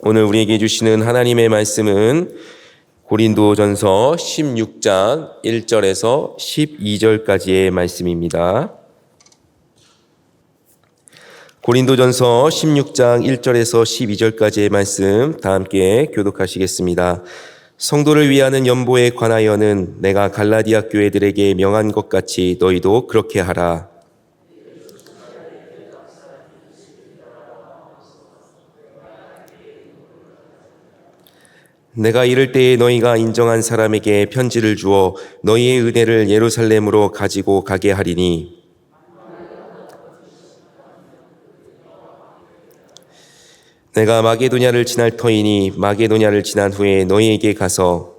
오늘 우리에게 주시는 하나님의 말씀은 고린도전서 16장 1절에서 12절까지의 말씀입니다. 고린도전서 16장 1절에서 12절까지의 말씀 다 함께 교독하시겠습니다. 성도를 위하는 연보에 관하여는 내가 갈라디아 교회들에게 명한 것 같이 너희도 그렇게 하라. 내가 이를 때에 너희가 인정한 사람에게 편지를 주어 너희의 은혜를 예루살렘으로 가지고 가게 하리니 내가 마게도냐를 지날 터이니 마게도냐를 지난 후에 너희에게 가서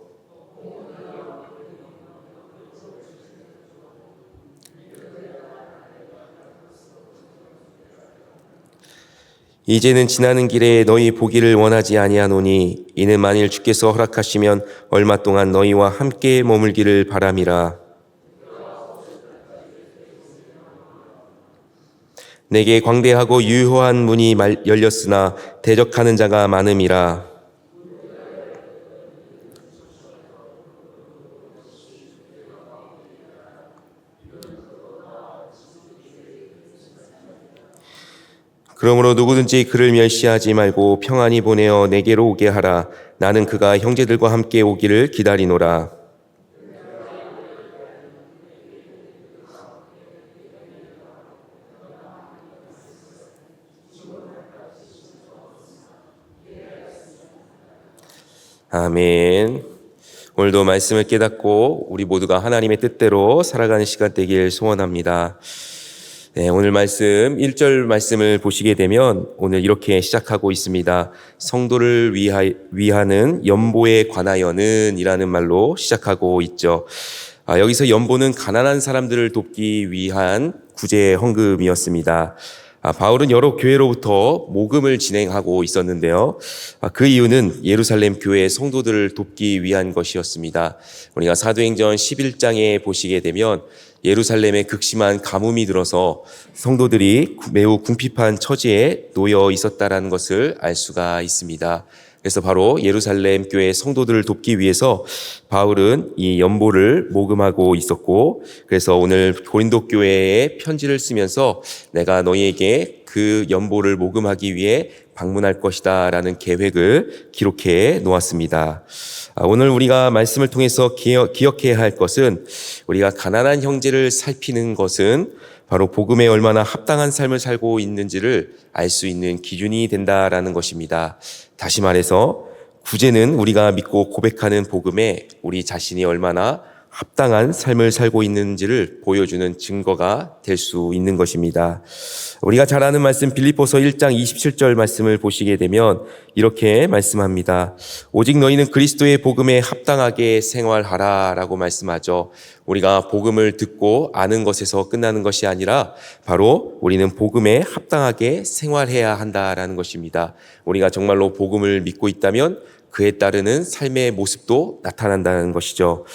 이제는 지나는 길에 너희 보기를 원하지 아니하노니 이는 만일 주께서 허락하시면 얼마 동안 너희와 함께 머물기를 바람이라. 내게 광대하고 유효한 문이 열렸으나 대적하는 자가 많음이라. 그러므로 누구든지 그를 멸시하지 말고 평안히 보내어 내게로 오게 하라. 나는 그가 형제들과 함께 오기를 기다리노라. 아멘. 오늘도 말씀을 깨닫고 우리 모두가 하나님의 뜻대로 살아가는 시간 되길 소원합니다. 네, 오늘 말씀 1절 말씀을 보시게 되면 오늘 이렇게 시작하고 있습니다. 성도를 위하는 연보에 관하여는 이라는 말로 시작하고 있죠. 여기서 연보는 가난한 사람들을 돕기 위한 구제 헌금이었습니다. 바울은 여러 교회로부터 모금을 진행하고 있었는데요. 그 이유는 예루살렘 교회 성도들을 돕기 위한 것이었습니다. 우리가 사도행전 11장에 보시게 되면 예루살렘에 극심한 가뭄이 들어서 성도들이 매우 궁핍한 처지에 놓여 있었다라는 것을 알 수가 있습니다. 그래서 바로 예루살렘 교회 성도들을 돕기 위해서 바울은 이 연보를 모금하고 있었고, 그래서 오늘 고린도 교회에 편지를 쓰면서 내가 너희에게 그 연보를 모금하기 위해 방문할 것이다 라는 계획을 기록해 놓았습니다. 오늘 우리가 말씀을 통해서 기억해야 할 것은 우리가 가난한 형제를 살피는 것은 바로 복음에 얼마나 합당한 삶을 살고 있는지를 알 수 있는 기준이 된다라는 것입니다. 다시 말해서 구제는 우리가 믿고 고백하는 복음에 우리 자신이 얼마나 합당한 삶을 살고 있는지를 보여주는 증거가 될 수 있는 것입니다. 우리가 잘 아는 말씀 빌립보서 1장 27절 말씀을 보시게 되면 이렇게 말씀합니다. 오직 너희는 그리스도의 복음에 합당하게 생활하라 라고 말씀하죠. 우리가 복음을 듣고 아는 것에서 끝나는 것이 아니라 바로 우리는 복음에 합당하게 생활해야 한다라는 것입니다. 우리가 정말로 복음을 믿고 있다면 그에 따르는 삶의 모습도 나타난다는 것이죠.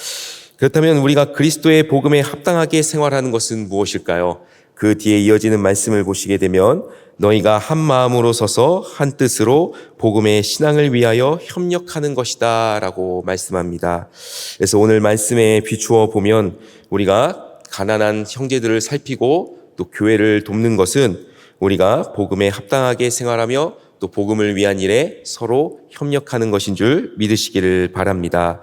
그렇다면 우리가 그리스도의 복음에 합당하게 생활하는 것은 무엇일까요? 그 뒤에 이어지는 말씀을 보시게 되면 너희가 한 마음으로 서서 한 뜻으로 복음의 신앙을 위하여 협력하는 것이다 라고 말씀합니다. 그래서 오늘 말씀에 비추어 보면 우리가 가난한 형제들을 살피고 또 교회를 돕는 것은 우리가 복음에 합당하게 생활하며 또 복음을 위한 일에 서로 협력하는 것인 줄 믿으시기를 바랍니다.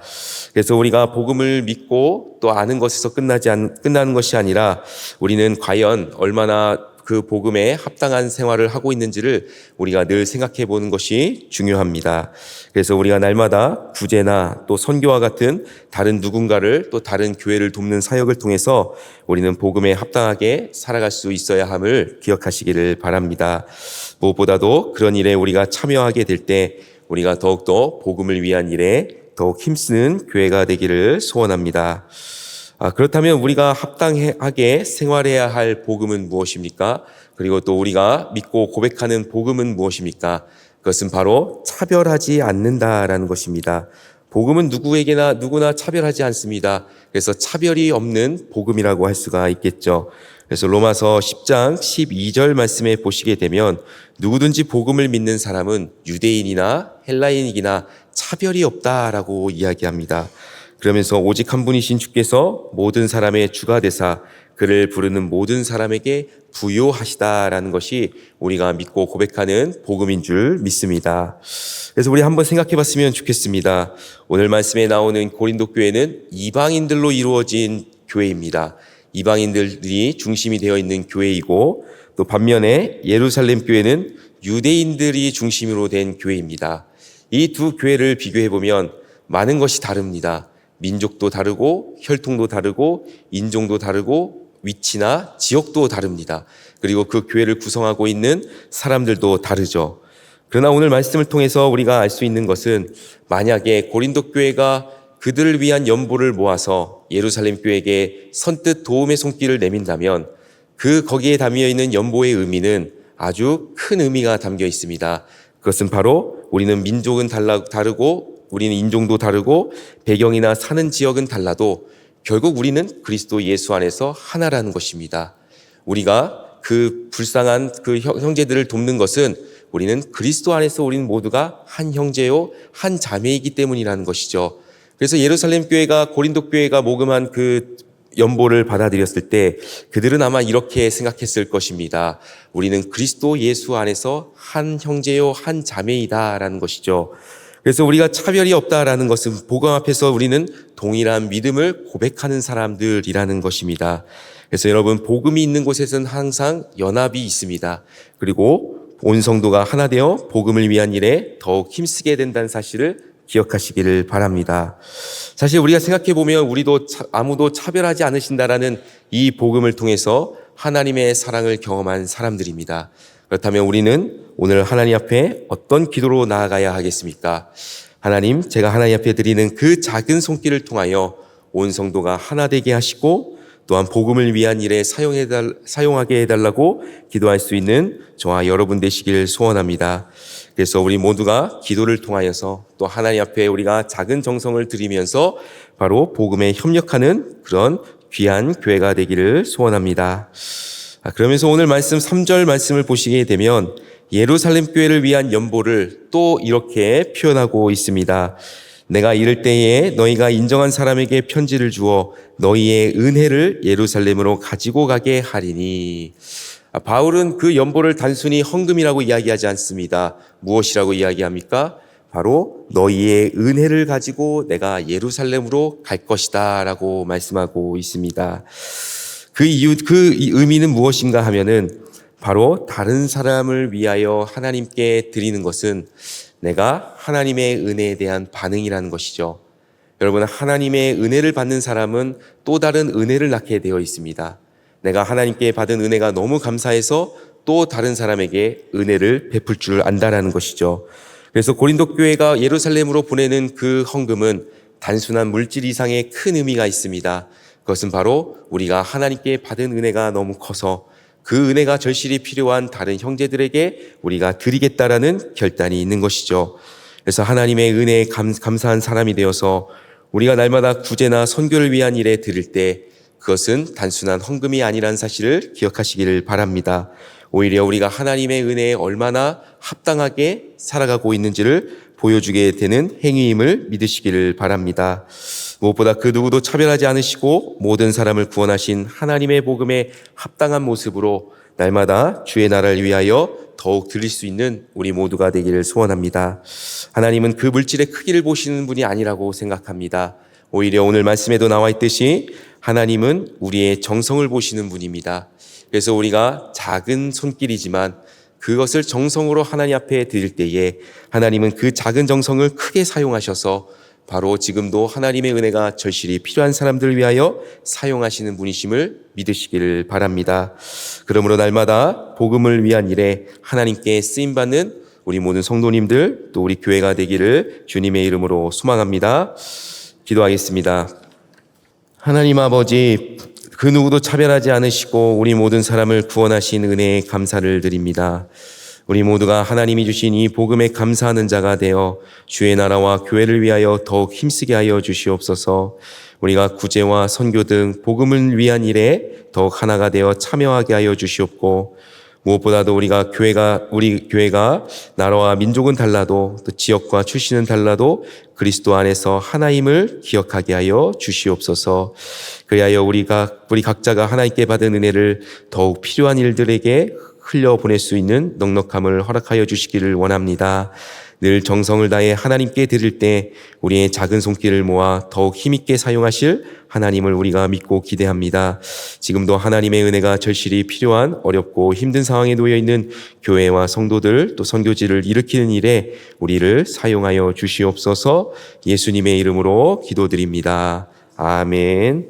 그래서 우리가 복음을 믿고 또 아는 것에서 끝나는 것이 아니라 우리는 과연 얼마나 그 복음에 합당한 생활을 하고 있는지를 우리가 늘 생각해 보는 것이 중요합니다. 그래서 우리가 날마다 구제나 또 선교와 같은 다른 누군가를 또 다른 교회를 돕는 사역을 통해서 우리는 복음에 합당하게 살아갈 수 있어야 함을 기억하시기를 바랍니다. 무엇보다도 그런 일에 우리가 참여하게 될 때 우리가 더욱더 복음을 위한 일에 더욱 힘쓰는 교회가 되기를 소원합니다. 그렇다면 우리가 합당하게 생활해야 할 복음은 무엇입니까? 그리고 또 우리가 믿고 고백하는 복음은 무엇입니까? 그것은 바로 차별하지 않는다라는 것입니다. 복음은 누구나 차별하지 않습니다. 그래서 차별이 없는 복음이라고 할 수가 있겠죠. 그래서 로마서 10장 12절 말씀에 보시게 되면 누구든지 복음을 믿는 사람은 유대인이나 헬라인이나 차별이 없다라고 이야기합니다. 그러면서 오직 한 분이신 주께서 모든 사람의 주가 되사 그를 부르는 모든 사람에게 부요하시다라는 것이 우리가 믿고 고백하는 복음인 줄 믿습니다. 그래서 우리 한번 생각해 봤으면 좋겠습니다. 오늘 말씀에 나오는 고린도 교회는 이방인들로 이루어진 교회입니다. 이방인들이 중심이 되어 있는 교회이고 또 반면에 예루살렘 교회는 유대인들이 중심으로 된 교회입니다. 이 두 교회를 비교해 보면 많은 것이 다릅니다. 민족도 다르고 혈통도 다르고 인종도 다르고 위치나 지역도 다릅니다. 그리고 그 교회를 구성하고 있는 사람들도 다르죠. 그러나 오늘 말씀을 통해서 우리가 알 수 있는 것은 만약에 고린도 교회가 그들을 위한 연보를 모아서 예루살렘 교회에게 선뜻 도움의 손길을 내민다면 거기에 담겨 있는 연보의 의미는 아주 큰 의미가 담겨 있습니다. 그것은 바로 우리는 민족은 다르고 우리는 인종도 다르고 배경이나 사는 지역은 달라도 결국 우리는 그리스도 예수 안에서 하나라는 것입니다. 우리가 그 불쌍한 그 형제들을 돕는 것은 우리는 그리스도 안에서 우리는 모두가 한 형제요 한 자매이기 때문이라는 것이죠. 그래서 예루살렘 교회가 고린도 교회가 모금한 그 연보를 받아들였을 때 그들은 아마 이렇게 생각했을 것입니다. 우리는 그리스도 예수 안에서 한 형제요 한 자매이다라는 것이죠. 그래서 우리가 차별이 없다라는 것은 복음 앞에서 우리는 동일한 믿음을 고백하는 사람들이라는 것입니다. 그래서 여러분 복음이 있는 곳에서는 항상 연합이 있습니다. 그리고 온 성도가 하나 되어 복음을 위한 일에 더욱 힘쓰게 된다는 사실을 기억하시기를 바랍니다. 사실 우리가 생각해 보면 우리도 아무도 차별하지 않으신다라는 이 복음을 통해서 하나님의 사랑을 경험한 사람들입니다. 그렇다면 우리는 오늘 하나님 앞에 어떤 기도로 나아가야 하겠습니까? 하나님, 제가 하나님 앞에 드리는 그 작은 손길을 통하여 온 성도가 하나 되게 하시고 또한 복음을 위한 일에 사용하게 해달라고 기도할 수 있는 저와 여러분 되시길 소원합니다. 그래서 우리 모두가 기도를 통하여서 또 하나님 앞에 우리가 작은 정성을 드리면서 바로 복음에 협력하는 그런 귀한 교회가 되기를 소원합니다. 그러면서 오늘 말씀 3절 말씀을 보시게 되면 예루살렘 교회를 위한 연보를 또 이렇게 표현하고 있습니다. 내가 이를 때에 너희가 인정한 사람에게 편지를 주어 너희의 은혜를 예루살렘으로 가지고 가게 하리니. 바울은 그 연보를 단순히 헌금이라고 이야기하지 않습니다. 무엇이라고 이야기합니까? 바로 너희의 은혜를 가지고 내가 예루살렘으로 갈 것이다 라고 말씀하고 있습니다. 그 의미는 무엇인가 하면은 바로 다른 사람을 위하여 하나님께 드리는 것은 내가 하나님의 은혜에 대한 반응이라는 것이죠. 여러분, 하나님의 은혜를 받는 사람은 또 다른 은혜를 낳게 되어 있습니다. 내가 하나님께 받은 은혜가 너무 감사해서 또 다른 사람에게 은혜를 베풀 줄 안다라는 것이죠. 그래서 고린도 교회가 예루살렘으로 보내는 그 헌금은 단순한 물질 이상의 큰 의미가 있습니다. 그것은 바로 우리가 하나님께 받은 은혜가 너무 커서 그 은혜가 절실히 필요한 다른 형제들에게 우리가 드리겠다라는 결단이 있는 것이죠. 그래서 하나님의 은혜에 감사한 사람이 되어서 우리가 날마다 구제나 선교를 위한 일에 드릴 때 그것은 단순한 헌금이 아니라는 사실을 기억하시기를 바랍니다. 오히려 우리가 하나님의 은혜에 얼마나 합당하게 살아가고 있는지를 보여주게 되는 행위임을 믿으시기를 바랍니다. 무엇보다 그 누구도 차별하지 않으시고 모든 사람을 구원하신 하나님의 복음에 합당한 모습으로 날마다 주의 나라를 위하여 더욱 드릴 수 있는 우리 모두가 되기를 소원합니다. 하나님은 그 물질의 크기를 보시는 분이 아니라고 생각합니다. 오히려 오늘 말씀에도 나와 있듯이 하나님은 우리의 정성을 보시는 분입니다. 그래서 우리가 작은 손길이지만 그것을 정성으로 하나님 앞에 드릴 때에 하나님은 그 작은 정성을 크게 사용하셔서 바로 지금도 하나님의 은혜가 절실히 필요한 사람들을 위하여 사용하시는 분이심을 믿으시기를 바랍니다. 그러므로 날마다 복음을 위한 일에 하나님께 쓰임받는 우리 모든 성도님들 또 우리 교회가 되기를 주님의 이름으로 소망합니다. 기도하겠습니다. 하나님 아버지, 그 누구도 차별하지 않으시고 우리 모든 사람을 구원하신 은혜에 감사를 드립니다. 우리 모두가 하나님이 주신 이 복음에 감사하는 자가 되어 주의 나라와 교회를 위하여 더욱 힘쓰게 하여 주시옵소서. 우리가 구제와 선교 등 복음을 위한 일에 더욱 하나가 되어 참여하게 하여 주시옵고, 무엇보다도 우리 교회가 나라와 민족은 달라도 또 지역과 출신은 달라도 그리스도 안에서 하나임을 기억하게 하여 주시옵소서. 그리하여 우리 각자가 하나님께 받은 은혜를 더욱 필요한 일들에게 흘려보낼 수 있는 넉넉함을 허락하여 주시기를 원합니다. 늘 정성을 다해 하나님께 드릴 때 우리의 작은 손길을 모아 더욱 힘있게 사용하실 하나님을 우리가 믿고 기대합니다. 지금도 하나님의 은혜가 절실히 필요한 어렵고 힘든 상황에 놓여 있는 교회와 성도들 또 선교지를 일으키는 일에 우리를 사용하여 주시옵소서. 예수님의 이름으로 기도드립니다. 아멘.